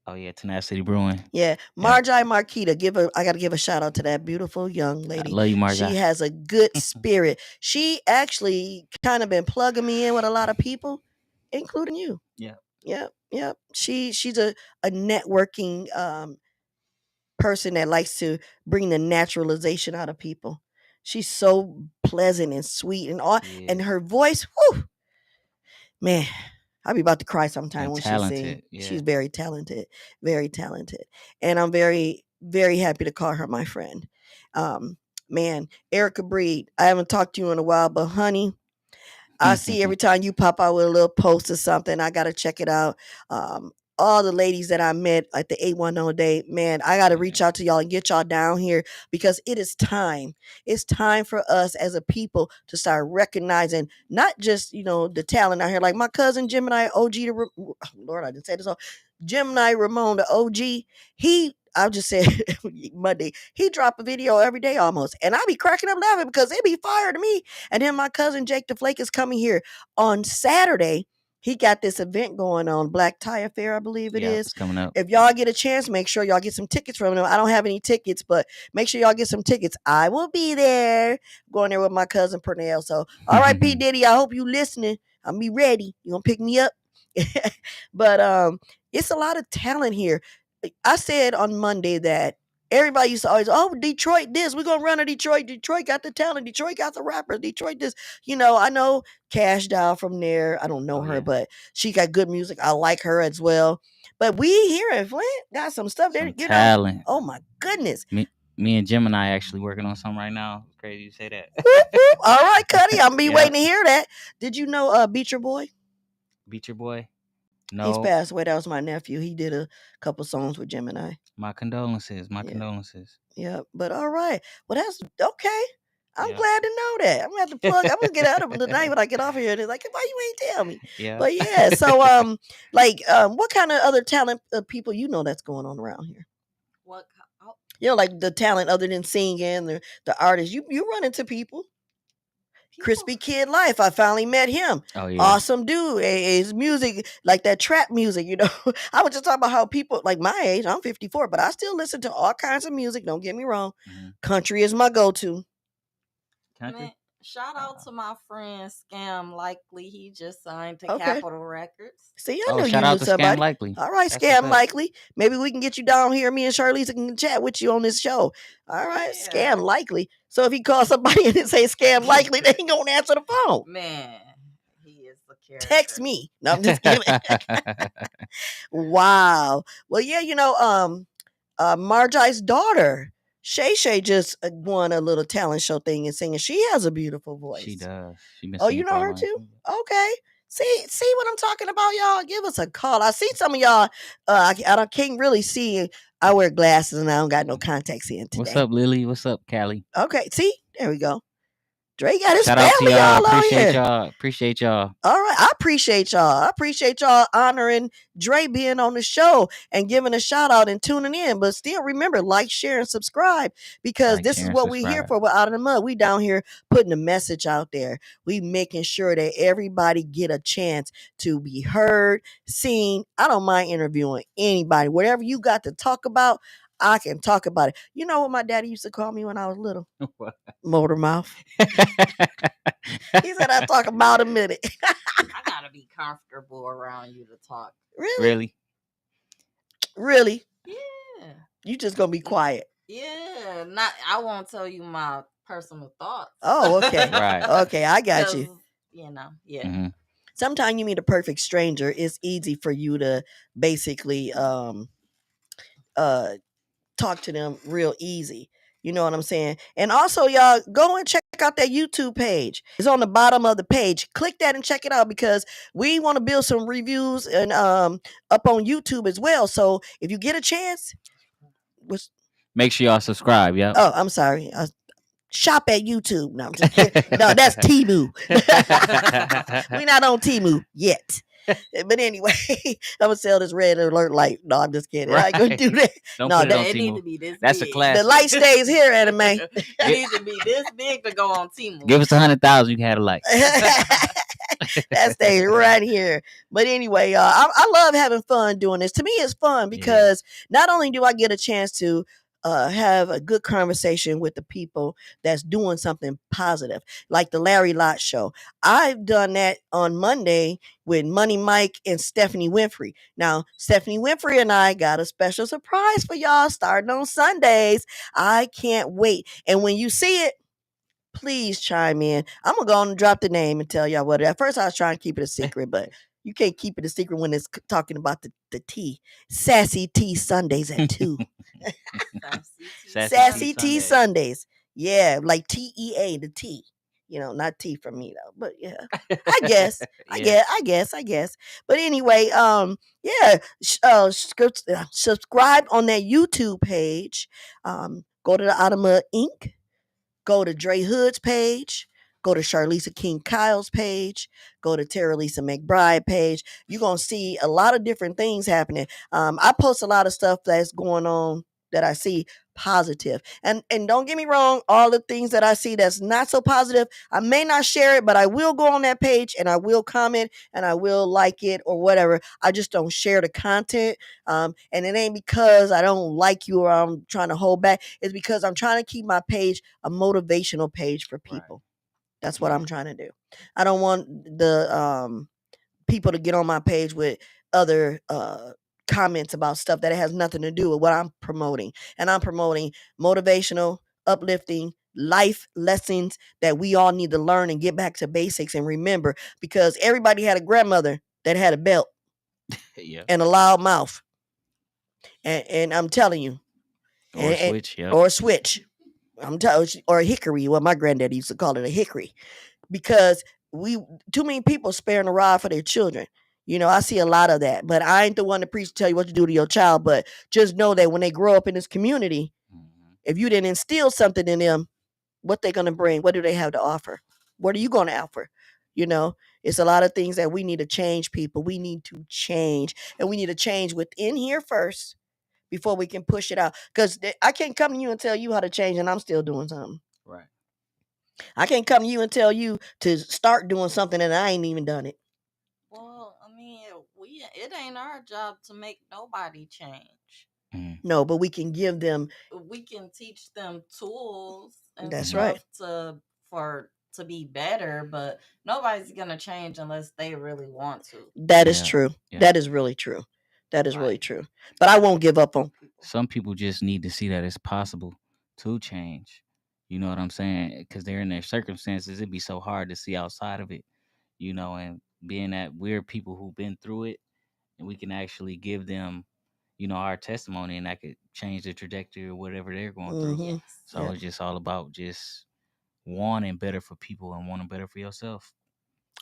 Oh yeah, Tenacity Brewing. Yeah, Margi Marquita. I got to give a shout out to that beautiful young I lady. love you, Marja. She has a good spirit. She actually kind of been plugging me in with a lot of people, including you. Yeah. Yep. She's a networking person that likes to bring the naturalization out of people. She's so pleasant and sweet and all, and her voice, whew, man, I'll be about to cry sometime And when talented, she sings. yeah. She's very talented, very talented. And I'm very, very happy to call her my friend. Man, Erica Breed, I haven't talked to you in a while, but honey, I see every time you pop out with a little post or something, I got to check it out. All the ladies that I met at the 810 day, man, I got to reach out to y'all and get y'all down here because it is time. It's time for us as a people to start recognizing not just, the talent out here. Like my cousin Gemini OG, Lord, I didn't say this all. Gemini Ramon, the OG, I'll just say Monday, he drop a video every day almost. And I be cracking up laughing because it be fire to me. And then my cousin Jake the Flake is coming here on Saturday. He got this event going on, Black Tie Affair, I believe it is. It's coming up. If y'all get a chance, make sure y'all get some tickets from him. I don't have any tickets, but make sure y'all get some tickets. I will be there. Going there with my cousin Pernell. So, all right, P. Diddy, I hope you listening. I'll be ready. You gonna pick me up? But it's a lot of talent here. I said on Monday that everybody used to always, Detroit this, we're gonna run to Detroit. Detroit got the talent, Detroit got the rappers, Detroit this. I know Cash Doll from there. I don't know her, but she got good music. I like her as well. But we here in Flint got some stuff there, talent. Oh my goodness. Me and Gemini actually working on something right now. It's crazy you say that. Whoop, whoop. All right, Cuddy, I'm be waiting to hear that. Did you know Beecher Boy? Beecher Boy? No. He's passed away. That was my nephew. He did a couple songs with Gemini. My condolences. Condolences. Yeah, but all right. Well, that's okay. I'm glad to know that. I'm gonna have to plug. I'm gonna get out of him tonight when I get off here. And it's like, why you ain't tell me? Yeah. But yeah. So what kind of other talent people that's going on around here? What? Like the talent other than singing, the artists. You run into people. Crispy Kid Life. I finally met him. Oh yeah. Awesome dude. His music, like that trap music, I was just talking about how people like my age, I'm 54, but I still listen to all kinds of music. Don't get me wrong. Country is my go-to. Man, shout out to my friend Scam Likely. He just signed to Okay. Capitol Records. See, I Oh, know you shout knew out to Scam somebody. Likely. All right, That's what's Scam up. Likely. Maybe we can get you down here. Me and Charlisa can chat with you on this show. All right, Yeah. Scam Likely. So if he calls somebody and say Scam Likely, they ain't gonna answer the phone. Man, he is the character. Text me. No, I'm just kidding. Wow. Well, yeah, Marjai's daughter, Shay Shay, just won a little talent show thing and singing. She has a beautiful voice. She does. She been Oh, singing you for know a her long too? time. Okay. See what I'm talking about, y'all? Give us a call. I see some of y'all. I can't really see. I wear glasses and I don't got no contacts in today. What's up, Lily? What's up, Callie? Okay, see, there we go. Dre got his Shout out to family y'all. all on Appreciate here. y'all. Appreciate y'all. All right, I appreciate y'all. I appreciate y'all honoring Dre being on the show and giving a shout out and tuning in. But still, remember, like, share, and subscribe because Like, this share, is and what we're here subscribe. for. We're out of the mud. We down here putting a message out there. We making sure that everybody get a chance to be heard, seen. I don't mind interviewing anybody. Whatever you got to talk about, I can talk about it. You know what my daddy used to call me when I was little? What? Motor mouth. He said I talk about a minute. I gotta be comfortable around you to talk. Really? Really? Yeah. You just gonna be quiet. Yeah. I won't tell you my personal thoughts. Oh, okay. Right. Okay, I got 'Cause, you. Yeah. Mm-hmm. Sometimes you meet a perfect stranger, it's easy for you to basically talk to them real easy. You know what I'm saying? And also, y'all, go and check out that YouTube page. It's on the bottom of the page. Click that and check it out because we want to build some reviews and up on YouTube as well. So if you get a chance, Make sure y'all subscribe. Yep. oh, I'm sorry. Shop at YouTube. No, I'm just kidding. No, that's Temu. We're not on Temu yet. But anyway, I'm gonna sell this red alert light. No, I'm just kidding. I ain't gonna do that. Don't No, put it on It need Temu. to be this That's big. a classic. The light stays here, anime. It needs to be this big to go on Temu. Give us 100,000. You can have a light. That stays right here. But anyway, y'all, I love having fun doing this. To me, it's fun because not only do I get a chance to have a good conversation with the people that's doing something positive, like the Larry Lott Show. I've done that on Monday with Money Mike and Stephanie Winfrey. Now, Stephanie Winfrey and I got a special surprise for y'all starting on Sundays. I can't wait. And when you see it, please chime in. I'm gonna go on and drop the name and tell y'all what. At first, I was trying to keep it a secret, but you can't keep it a secret when it's talking about the tea. Sassy Tea Sundays at 2. Sassy Tea Sundays. Yeah, like TEA, the tea. Not tea from me though, but yeah, I guess, I guess. But anyway, yeah, subscribe on that YouTube page. Go to the Automa Inc. Go to Dre Hood's page. Go to Charlisa King Kyle's page. Go to Terralisa McBride page. You're going to see a lot of different things happening. I post a lot of stuff that's going on that I see positive. And don't get me wrong, all the things that I see that's not so positive, I may not share it, but I will go on that page and I will comment and I will like it or whatever. I just don't share the content. And it ain't because I don't like you or I'm trying to hold back. It's because I'm trying to keep my page a motivational page for people. Right. That's what I'm trying to do. I don't want the people to get on my page with other comments about stuff that has nothing to do with what I'm promoting. And I'm promoting motivational, uplifting life lessons that we all need to learn and get back to basics and remember, because everybody had a grandmother that had a belt and a loud mouth. And I'm telling you. Or a switch, Or a switch. I'm telling you, or a hickory, what my granddaddy used to call it, a hickory. Because too many people sparing a rod for their children. I see a lot of that, but I ain't the one to preach to tell you what to do to your child. But just know that when they grow up in this community, if you didn't instill something in them, what they're going to bring, what do they have to offer? What are you going to offer? It's a lot of things that we need to change, people. We need to change, and we need to change within here first before we can push it out. Because I can't come to you and tell you how to change, and I'm still doing something. Right. I can't come to you and tell you to start doing something and I ain't even done it. Well, I mean, it ain't our job to make nobody change. Mm. No, but we can give them. We can teach them tools and That's right. stuff to be better, but nobody's gonna change unless they really want to. That is Yeah. true. Yeah. That is really true. That is really Right. true. But I won't give up on people. Some people just need to see that it's possible to change. You know what I'm saying? Because they're in their circumstances, it'd be so hard to see outside of it. You know, and being that we're people who've been through it, and we can actually give them, you know, our testimony, and that could change the trajectory or whatever they're going through. Mm-hmm. Yes. So Yeah. it's just all about just wanting better for people and wanting better for yourself.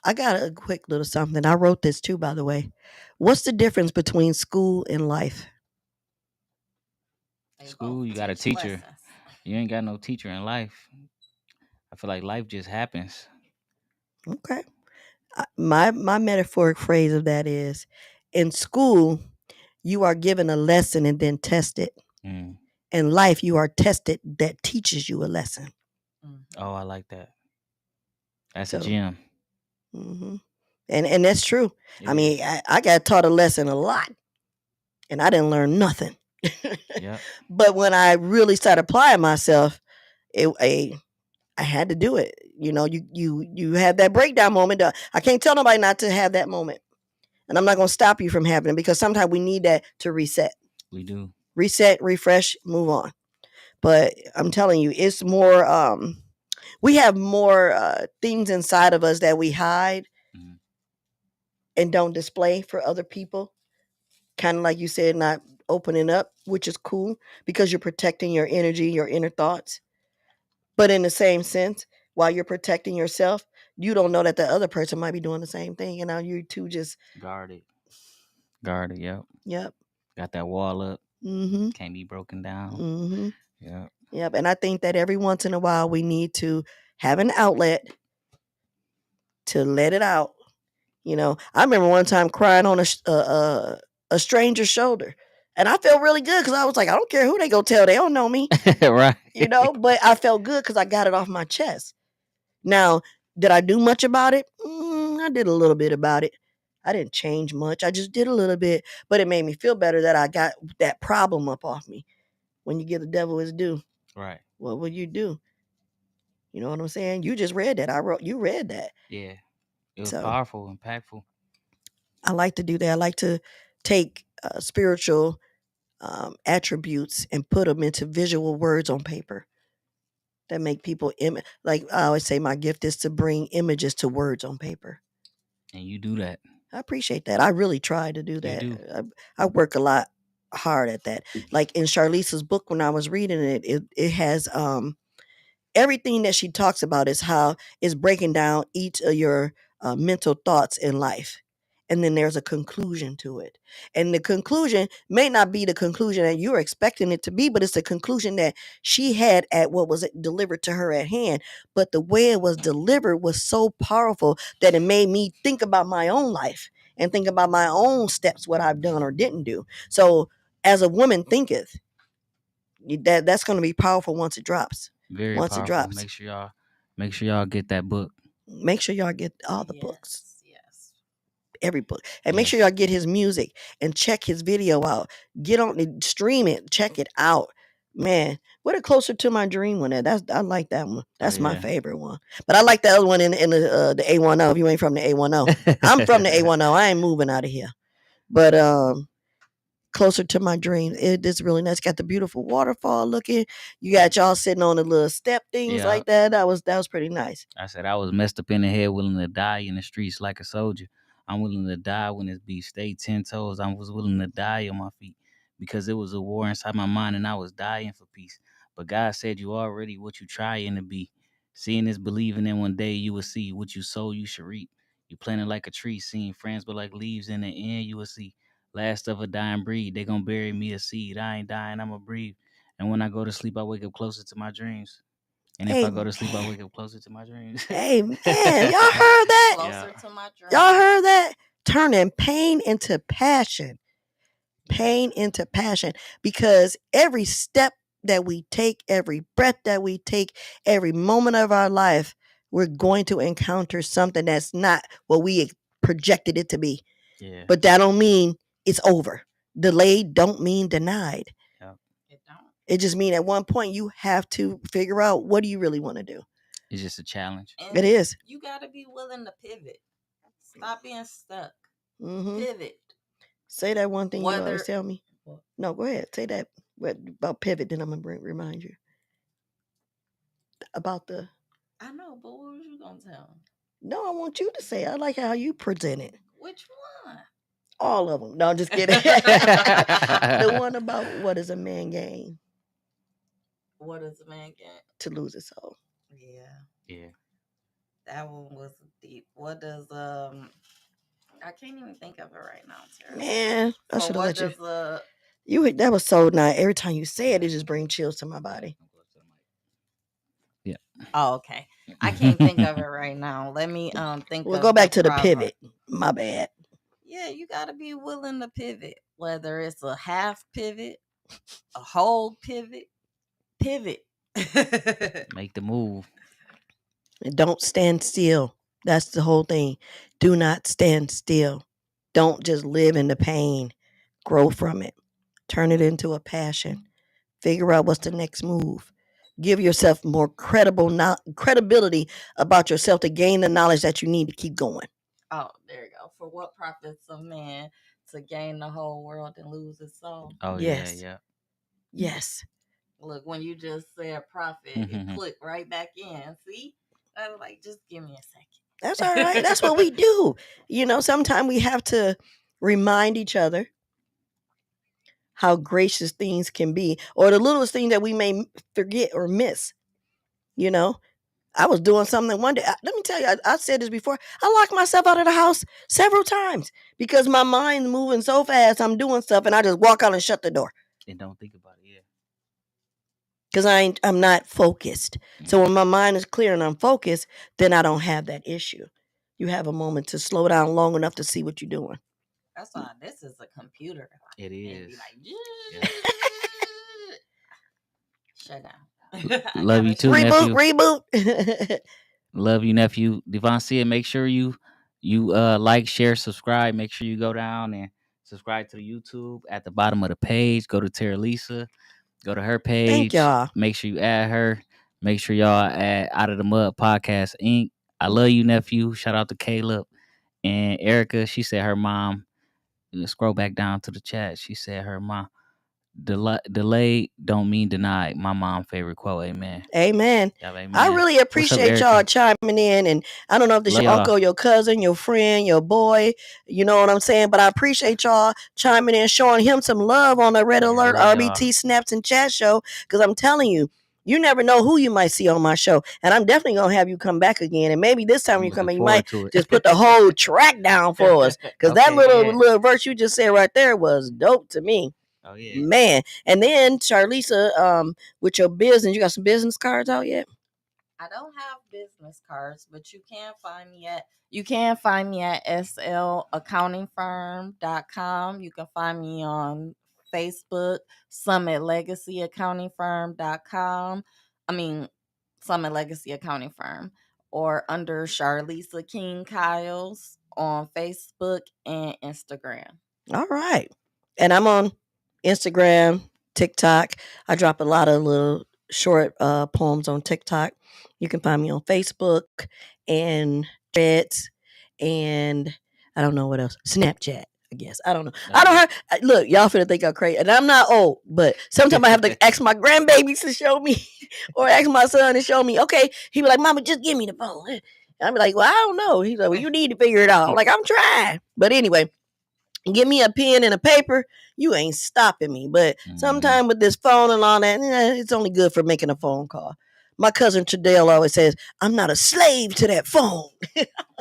I got a quick little something. I wrote this too, by the way. What's the difference between school and life? They School, both you got a teach teacher. lessons. You ain't got no teacher in life. I feel like life just happens. Okay. My metaphoric phrase of that is, in school, you are given a lesson and then tested. Mm. In life, you are tested that teaches you a lesson. Oh, I like that. That's a So, gem. hmm and that's true. It I mean, is. I got taught a lesson a lot, and I didn't learn nothing. Yep. But when I really started applying myself, I had to do it. You know, you have that breakdown moment. I can't tell nobody not to have that moment, and I'm not going to stop you from having it because sometimes we need that to reset, We do. refresh, move on. But I'm telling you, it's more. We have more things inside of us that we hide Mm. and don't display for other people. Kind of like you said, not opening up, which is cool because you're protecting your energy, your inner thoughts. But in the same sense, while you're protecting yourself, you don't know that the other person might be doing the same thing. And now you two just, Guarded. Guarded. Yep. yep. Got that wall up. Mm-hmm. Can't be broken down. Mm-hmm. Yep. Yep. And I think that every once in a while we need to have an outlet to let it out. You know, I remember one time crying on a stranger's shoulder. And I felt really good because I was like, I don't care who they go tell, they don't know me, Right. you know, but I felt good because I got it off my chest. Now, did I do much about it? I did a little bit about it. I didn't change much. I just did a little bit, but it made me feel better that I got that problem up off me. When you give the devil his due, Right. what would you do? You know what I'm saying? You just read that. You read that. Yeah. It was So powerful, impactful. I like to do that. I like to take spiritual attributes and put them into visual words on paper that make people like I always say, my gift is to bring images to words on paper. And you do that. I appreciate that. I really try to do You that. do. I work a lot hard at that. Like in Charlisa's book, when I was reading it, it has everything that she talks about is how it's breaking down each of your mental thoughts in life. And then there's a conclusion to it. And the conclusion may not be the conclusion that you're expecting it to be, but it's the conclusion that she had at what was delivered to her at hand. But the way it was delivered was so powerful that it made me think about my own life and think about my own steps, what I've done or didn't do. So as a woman thinketh, that's going to be powerful once it drops. Very Once it powerful. drops. Make sure y'all get that book. Make sure y'all get all the books, Yes. every book, and make sure Yes. y'all get his music and check his video out. Get on it, stream it, check it out. Man, what a Closer to My Dream one. I like that one. That's my yeah. favorite one. But I like the other one in the A10. If you ain't from the A10, I'm from the A10. I ain't moving out of here. But Closer to My Dream, it's really nice. Got the beautiful waterfall looking. You got y'all sitting on the little step things Yeah. like that. That was pretty nice. I said I was messed up in the head, willing to die in the streets like a soldier. I'm willing to die when this beef stayed 10 toes. I was willing to die on my feet because it was a war inside my mind and I was dying for peace. But God said you already what you trying to be. Seeing is believing, and one day you will see what you sow you should reap. You planted like a tree, seeing friends but like leaves in the end you will see. Last of a dying breed, they gonna bury me a seed. I ain't dying, I'ma breathe. And when I go to sleep, I wake up closer to my dreams. And if I go to sleep, I wake up closer to my dreams. Amen. Y'all heard that? Closer to my dream. Y'all heard that? Turning pain into passion. Pain into passion. Because every step that we take, every breath that we take, every moment of our life, we're going to encounter something that's not what we projected it to be. Yeah. But that don't mean it's over. Delayed don't mean denied. Yep. It don't. It just means at one point you have to figure out, what do you really want to do. It's just a challenge. And It is. you got to be willing to pivot. Stop being stuck. Mm-hmm. Pivot. Say that one thing you always Whether tell me. No, go ahead. Say that about pivot. Then I'm gonna remind you about the. I know, but what was you gonna tell me? No, I want you to say it. I like how you present it. Which one? All of them. No, I'm just kidding. The one about what does a man gain What does a man get? to lose his soul? Yeah, Yeah. that one was deep. What does I can't even think of it right now, Tara. Man, I So should have what let you. does You that was so nice. Every time you say it, it just brings chills to my body. Yeah. Oh, okay. I can't think of it right now. Let me think. We'll of go back to the proverb. pivot. My bad. Yeah, you got to be willing to pivot, whether it's a half pivot, a whole pivot. Pivot. Make the move. And don't stand still. That's the whole thing. Do not stand still. Don't just live in the pain. Grow from it. Turn it into a passion. Figure out what's the next move. Give yourself more credibility about yourself to gain the knowledge that you need to keep going. Oh, there you go. For what profits a man to gain the whole world and lose his soul? Oh Yes. yeah. Yes. Look, when you just said profit, it clicked right back in. See? I was like, just give me a second. That's all right. That's what we do. Sometimes we have to remind each other how gracious things can be, or the littlest thing that we may forget or miss. I was doing something one day. Let me tell you, I said this before. I locked myself out of the house several times because my mind's moving so fast. I'm doing stuff, and I just walk out and shut the door And don't think about it. Yeah. because I'm not focused. So when my mind is clear and I'm focused, then I don't have that issue. You have a moment to slow down long enough to see what you're doing. That's why this is a computer. It is. Like, shut down. Love you too, nephew. Reboot. Love you, nephew. Devon said, make sure you like, share, subscribe. Make sure you go down and subscribe to the YouTube at the bottom of the page. Go to Terralisa. Go to her page. Thank y'all. Make sure you add her. Make sure y'all add Out of the Mud Podcast Inc. I love you, nephew. Shout out to Caleb and Erica. She said her mom. Scroll back down to the chat. She said her mom. Delay don't mean denied. My mom favorite quote. Amen. Amen. Yeah, amen. I really appreciate y'all chiming in, and I don't know if this is your uncle, your cousin, your friend, your boy, you know what I'm saying, but I appreciate y'all chiming in, showing him some love on the Red Alert RBT Snaps and Chat show, because I'm telling you, you never know who you might see on my show, and I'm definitely gonna have you come back again, and maybe this time when you come back, you might just put the whole track down for us, because that little verse you just said right there was dope to me. Oh yeah, man. And then Charlisa, with your business, you got some business cards out yet? I don't have business cards, but you can find me at slaccountingfirm.com. You can find me on Facebook, summitlegacyaccountingfirm.com. I mean, Summit Legacy Accounting Firm, or under Charlisa King Kyles on Facebook and Instagram. All right. And I'm on Instagram, TikTok. I drop a lot of little short poems on TikTok. You can find me on Facebook and Threads, and I don't know what else. Snapchat, I guess. I don't know. I don't have, look, y'all finna think I'm crazy. And I'm not old, but sometimes I have to ask my grandbabies to show me or ask my son to show me. Okay. He be like, Mama, just give me the phone. And I be like, well, I don't know. He's like, well, you need to figure it out. I'm like, I'm trying. But anyway, give me a pen and a paper, you ain't stopping me. But sometimes with this phone and all that, it's only good for making a phone call. My cousin Tradell always says, I'm not a slave to that phone.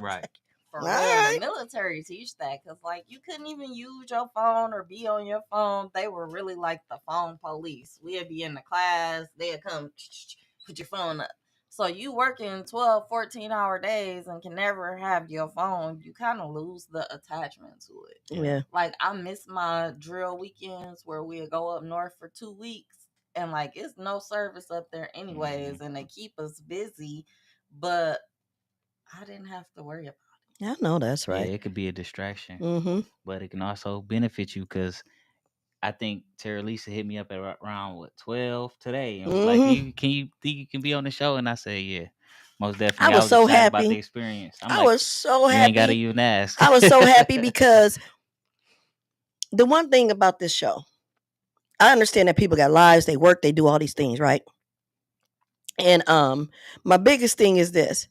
Right. For real, the military teach that, because like you couldn't even use your phone or be on your phone. They were really like the phone police. We'd be in the class, they'd come put your phone up. So you working 12, 14-hour days and can never have your phone, you kind of lose the attachment to it. Yeah. Like I miss my drill weekends where we'd go up north for 2 weeks and like it's no service up there anyways, and they keep us busy, but I didn't have to worry about it. Yeah, I know that's Yeah, right. it could be a distraction, Mm-hmm. but it can also benefit you because I think Terralisa hit me up at around 12 today and was like, Mm-hmm. Can you think you can be on the show?" And I said, "Yeah, most I definitely." I was was so excited about the happy. experience. I'm I like, was so "You ain't gotta happy. even ask." I was so happy because the one thing about this show, I understand that people got lives, they work, they do all these things, right? And my biggest thing is this.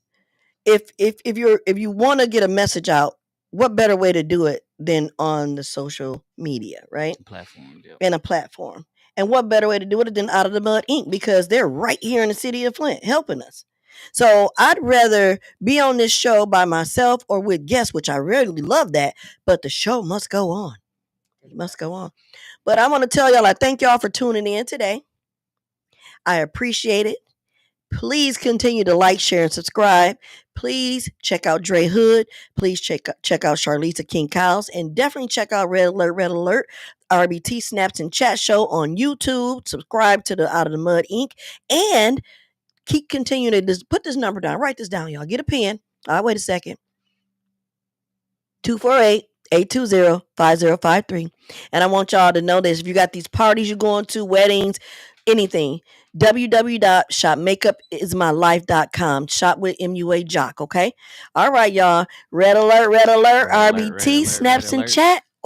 If you want to get a message out, what better way to do it than on the social media, right? Platform, yep. And a platform. And what better way to do it than Out of the Mud Inc. because they're right here in the city of Flint helping us. So I'd rather be on this show by myself or with guests, which I really love that, but the show must go on. It must go on. But I want to tell y'all, I thank y'all for tuning in today. I appreciate it. Please continue to like, share, and subscribe. Please check out Dre Hood. Please check out Charlisa King Kyles. And definitely check out Red Alert, RBT Snaps and Chat Show on YouTube. Subscribe to the Out of the Mud Inc. And keep continuing to put this number down. Write this down, y'all. Get a pen. All right, wait a second. 248-820-5053. And I want y'all to know this. If you got these parties you're going to, weddings, anything, www.shopmakeupismylife.com. Shop with MUA Jock, okay? All right, y'all. Red alert, Red alert, red RBT, alert, red snaps and alert. chat.